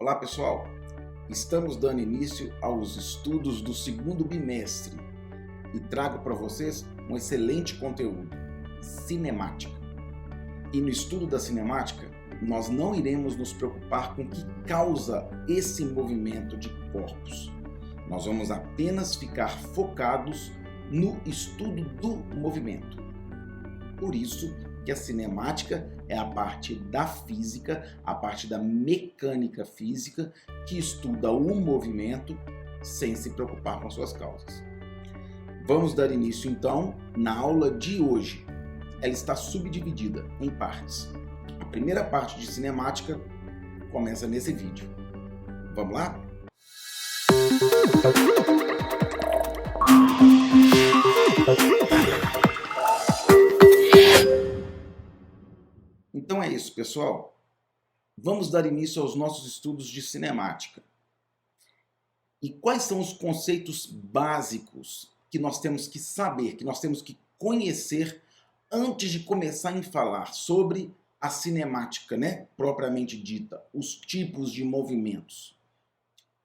Olá pessoal, estamos dando início aos estudos do segundo bimestre e trago para vocês um excelente conteúdo, cinemática. E no estudo da cinemática, nós não iremos nos preocupar com o que causa esse movimento de corpos. Nós vamos apenas ficar focados no estudo do movimento. Por isso que a cinemática é a parte da física, a parte da mecânica física, que estuda o movimento sem se preocupar com suas causas. Vamos dar início então na aula de hoje. Ela está subdividida em partes. A primeira parte de cinemática começa nesse vídeo. Vamos lá? Então é isso, pessoal. Vamos dar início aos nossos estudos de cinemática. E quais são os conceitos básicos que nós temos que saber, que nós temos que conhecer antes de começar a falar sobre a cinemática, propriamente dita, os tipos de movimentos?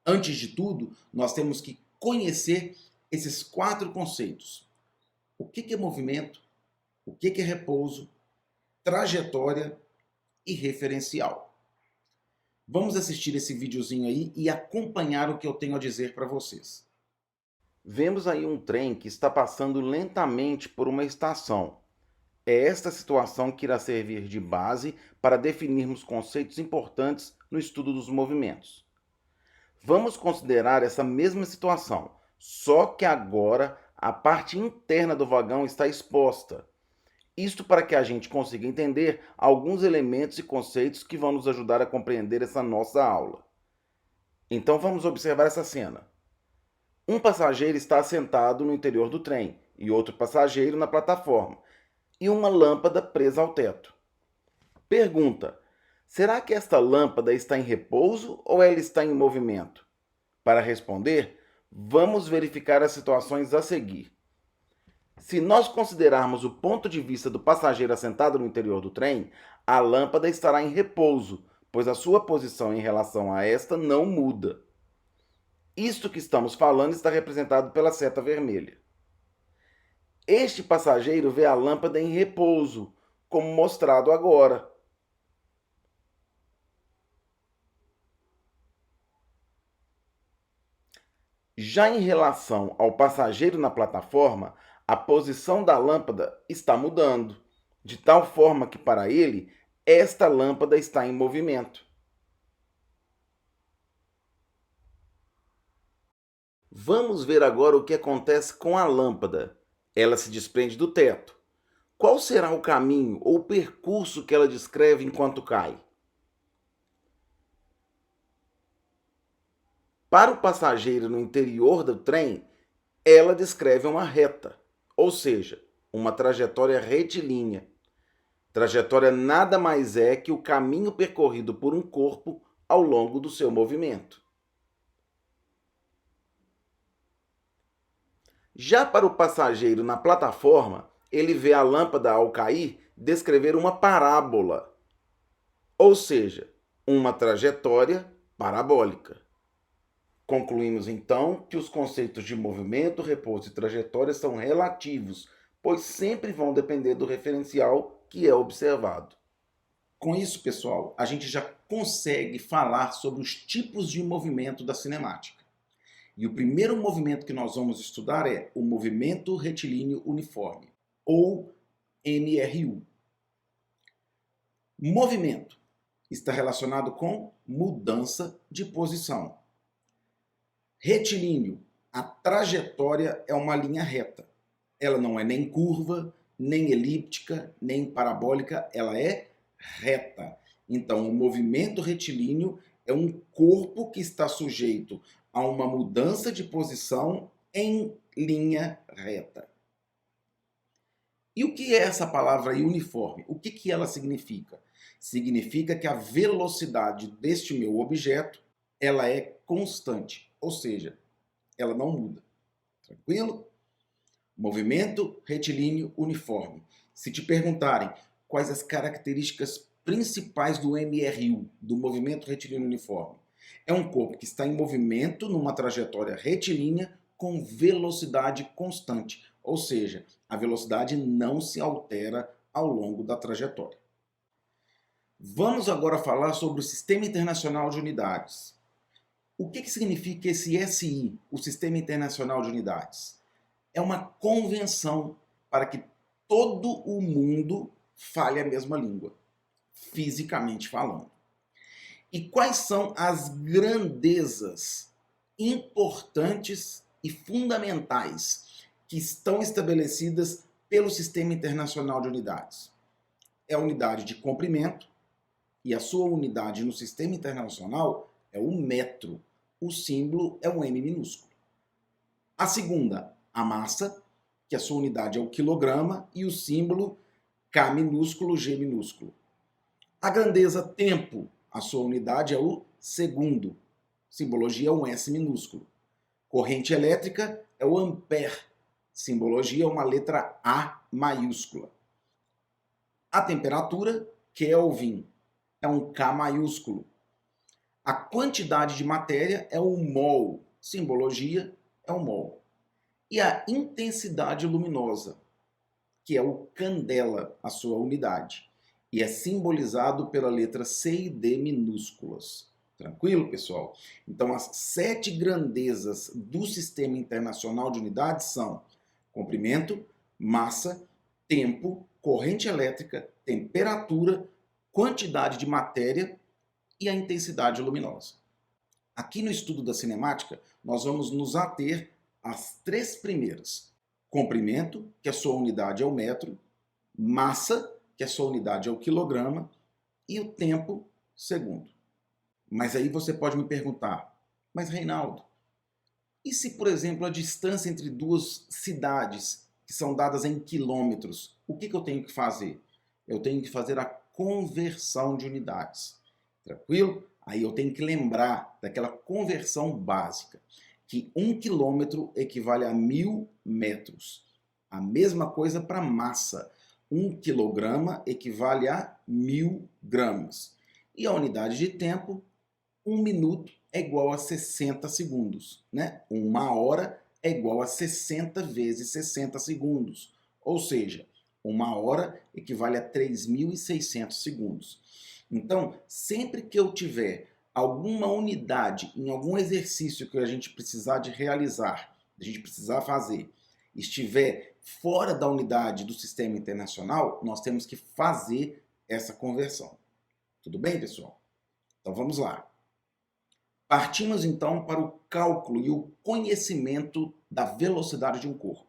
Antes de tudo, nós temos que conhecer esses 4 conceitos. O que é movimento? O que é repouso? Trajetória e referencial. Vamos assistir esse videozinho aí e acompanhar o que eu tenho a dizer para vocês. Vemos aí um trem que está passando lentamente por uma estação. É esta situação que irá servir de base para definirmos conceitos importantes no estudo dos movimentos. Vamos considerar essa mesma situação, só que agora a parte interna do vagão está exposta. Isto para que a gente consiga entender alguns elementos e conceitos que vão nos ajudar a compreender essa nossa aula. Então vamos observar essa cena. Um passageiro está sentado no interior do trem e outro passageiro na plataforma, e uma lâmpada presa ao teto. Pergunta: será que esta lâmpada está em repouso ou ela está em movimento? Para responder, vamos verificar as situações a seguir. Se nós considerarmos o ponto de vista do passageiro assentado no interior do trem, a lâmpada estará em repouso, pois a sua posição em relação a esta não muda. Isto que estamos falando está representado pela seta vermelha. Este passageiro vê a lâmpada em repouso, como mostrado agora. Já em relação ao passageiro na plataforma, a posição da lâmpada está mudando, de tal forma que para ele, esta lâmpada está em movimento. Vamos ver agora o que acontece com a lâmpada. Ela se desprende do teto. Qual será o caminho ou percurso que ela descreve enquanto cai? Para o passageiro no interior do trem, ela descreve uma reta, ou seja, uma trajetória retilínea. Trajetória nada mais é que o caminho percorrido por um corpo ao longo do seu movimento. Já para o passageiro na plataforma, ele vê a lâmpada ao cair descrever uma parábola, ou seja, uma trajetória parabólica. Concluímos então que os conceitos de movimento, repouso e trajetória são relativos, pois sempre vão depender do referencial que é observado. Com isso, pessoal, a gente já consegue falar sobre os tipos de movimento da cinemática. E o primeiro movimento que nós vamos estudar é o movimento retilíneo uniforme, ou MRU. Movimento está relacionado com mudança de posição. Retilíneo, a trajetória é uma linha reta. Ela não é nem curva, nem elíptica, nem parabólica, ela é reta. Então, o movimento retilíneo é um corpo que está sujeito a uma mudança de posição em linha reta. E o que é essa palavra uniforme? O que ela significa? Significa que a velocidade deste meu objeto ela é constante, ou seja, ela não muda. Tranquilo? Movimento retilíneo uniforme. Se te perguntarem quais as características principais do MRU, do movimento retilíneo uniforme, É um corpo que está em movimento numa trajetória retilínea com velocidade constante, ou seja, a velocidade não se altera ao longo da trajetória. Vamos agora falar sobre o Sistema Internacional de Unidades. O que significa esse SI, o Sistema Internacional de Unidades? É uma convenção para que todo o mundo fale a mesma língua, fisicamente falando. E quais são as grandezas importantes e fundamentais que estão estabelecidas pelo Sistema Internacional de Unidades? É a unidade de comprimento, e a sua unidade no Sistema Internacional é o metro. O símbolo é um M minúsculo. A segunda, a massa, que a sua unidade é o quilograma, e o símbolo K minúsculo, G minúsculo. A grandeza tempo, a sua unidade é o segundo. Simbologia é um S minúsculo. Corrente elétrica é o ampere. Simbologia é uma letra A maiúscula. A temperatura, Kelvin, é um K maiúsculo. A quantidade de matéria é o mol. Simbologia é o mol. E a intensidade luminosa, que é o candela, a sua unidade. E é simbolizado pela letra C e D minúsculas. Tranquilo, pessoal? Então, as 7 grandezas do Sistema Internacional de Unidades são comprimento, massa, tempo, corrente elétrica, temperatura, quantidade de matéria e a intensidade luminosa. Aqui no estudo da cinemática, nós vamos nos ater às 3 primeiras. Comprimento, que a sua unidade é o metro, massa, que a sua unidade é o quilograma, e o tempo, segundo. Mas aí você pode me perguntar, mas Reinaldo, e se, por exemplo, a distância entre duas cidades, que são dadas em quilômetros, o que eu tenho que fazer? Eu tenho que fazer a conversão de unidades. Tranquilo? Aí eu tenho que lembrar daquela conversão básica, que 1 quilômetro equivale a 1000 metros. A mesma coisa para massa. 1 quilograma equivale a 1000 gramas. E a unidade de tempo, 1 minuto é igual a 60 segundos. Né? 1 hora é igual a 60 vezes 60 segundos. Ou seja, 1 hora equivale a 3.600 segundos. Então, sempre que eu tiver alguma unidade em algum exercício que a gente precisar de realizar, a gente precisar fazer, estiver fora da unidade do Sistema Internacional, nós temos que fazer essa conversão. Tudo bem, pessoal? Então vamos lá. Partimos então para o cálculo e o conhecimento da velocidade de um corpo.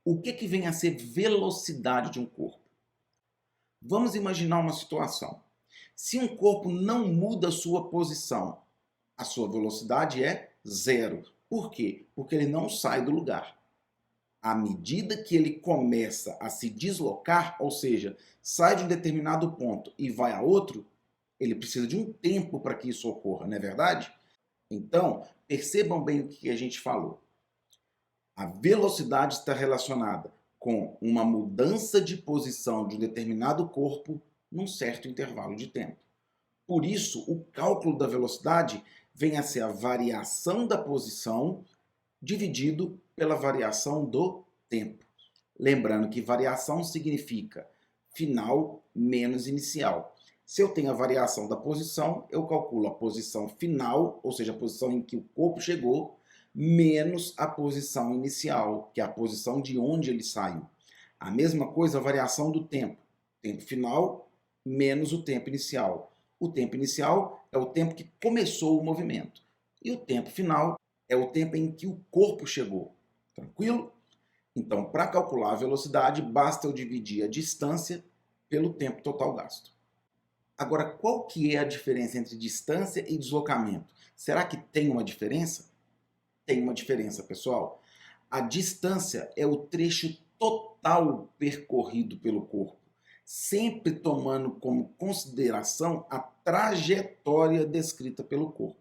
O que vem a ser velocidade de um corpo? Vamos imaginar uma situação. Se um corpo não muda a sua posição, a sua velocidade é 0. Por quê? Porque ele não sai do lugar. À medida que ele começa a se deslocar, ou seja, sai de um determinado ponto e vai a outro, ele precisa de um tempo para que isso ocorra, não é verdade? Então, percebam bem o que a gente falou. A velocidade está relacionada com uma mudança de posição de um determinado corpo num certo intervalo de tempo. Por isso, o cálculo da velocidade vem a ser a variação da posição dividido pela variação do tempo. Lembrando que variação significa final menos inicial. Se eu tenho a variação da posição, eu calculo a posição final, ou seja, a posição em que o corpo chegou, menos a posição inicial, que é a posição de onde ele saiu. A mesma coisa a variação do tempo. Tempo final menos o tempo inicial. O tempo inicial é o tempo que começou o movimento. E o tempo final é o tempo em que o corpo chegou. Tranquilo? Então, para calcular a velocidade, basta eu dividir a distância pelo tempo total gasto. Agora, qual que é a diferença entre distância e deslocamento? Será que tem uma diferença? Tem uma diferença, pessoal. A distância é o trecho total percorrido pelo corpo, sempre tomando como consideração a trajetória descrita pelo corpo.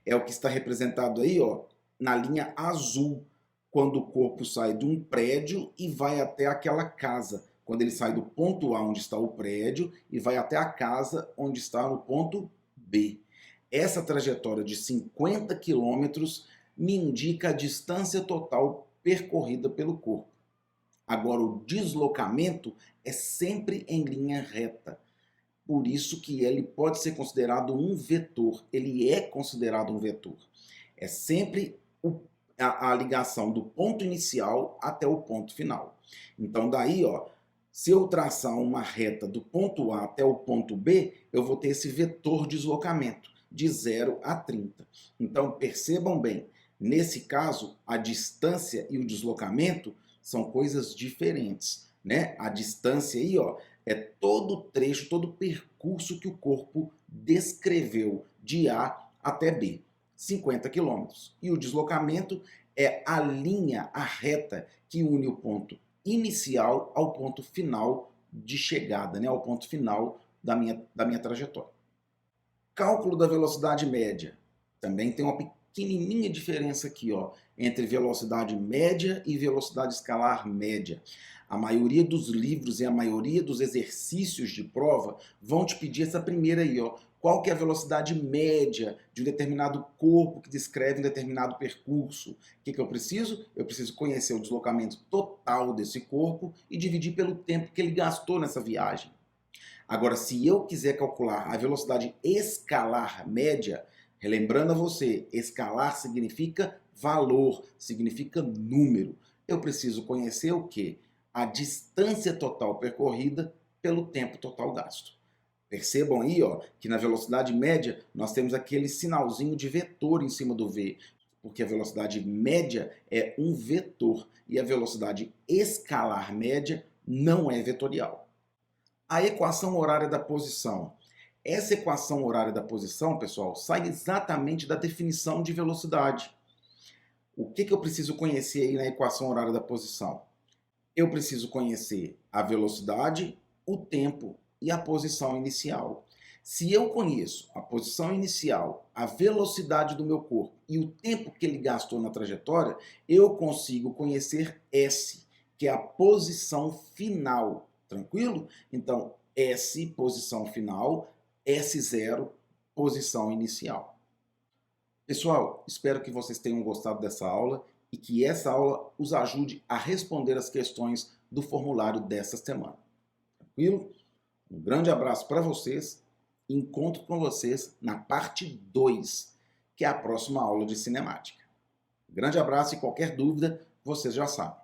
É o que está representado aí, ó, na linha azul, quando o corpo sai de um prédio e vai até aquela casa. Quando ele sai do ponto A, onde está o prédio, e vai até a casa, onde está no ponto B. Essa trajetória de 50 quilômetros me indica a distância total percorrida pelo corpo. Agora, o deslocamento é sempre em linha reta. Por isso que ele pode ser considerado um vetor. Ele é considerado um vetor. É sempre a ligação do ponto inicial até o ponto final. Então, daí, ó, se eu traçar uma reta do ponto A até o ponto B, eu vou ter esse vetor deslocamento de 0 a 30. Então, percebam bem, nesse caso, a distância e o deslocamento são coisas diferentes, né? A distância aí, ó, é todo o trecho, todo o percurso que o corpo descreveu de A até B, 50 quilômetros. E o deslocamento é a linha, a reta que une o ponto inicial ao ponto final de chegada, né? Ao ponto final da minha trajetória. Cálculo da velocidade média. Também tem uma pequenininha diferença aqui, ó, entre velocidade média e velocidade escalar média. A maioria dos livros e a maioria dos exercícios de prova vão te pedir essa primeira aí, ó. Qual que é a velocidade média de um determinado corpo que descreve um determinado percurso? O que eu preciso? Eu preciso conhecer o deslocamento total desse corpo e dividir pelo tempo que ele gastou nessa viagem. Agora, se eu quiser calcular a velocidade escalar média, relembrando a você, escalar significa valor, significa número. Eu preciso conhecer o quê? A distância total percorrida pelo tempo total gasto. Percebam aí, ó, que na velocidade média nós temos aquele sinalzinho de vetor em cima do V, porque a velocidade média é um vetor e a velocidade escalar média não é vetorial. A equação horária da posição. Essa equação horária da posição, pessoal, sai exatamente da definição de velocidade. O que eu preciso conhecer aí na equação horária da posição? Eu preciso conhecer a velocidade, o tempo e a posição inicial. Se eu conheço a posição inicial, a velocidade do meu corpo e o tempo que ele gastou na trajetória, eu consigo conhecer S, que é a posição final. Tranquilo? Então, S, posição final, S0, posição inicial. Pessoal, espero que vocês tenham gostado dessa aula e que essa aula os ajude a responder as questões do formulário dessa semana. Tranquilo? Um grande abraço para vocês e encontro com vocês na parte 2, que é a próxima aula de cinemática. Um grande abraço e qualquer dúvida, vocês já sabem.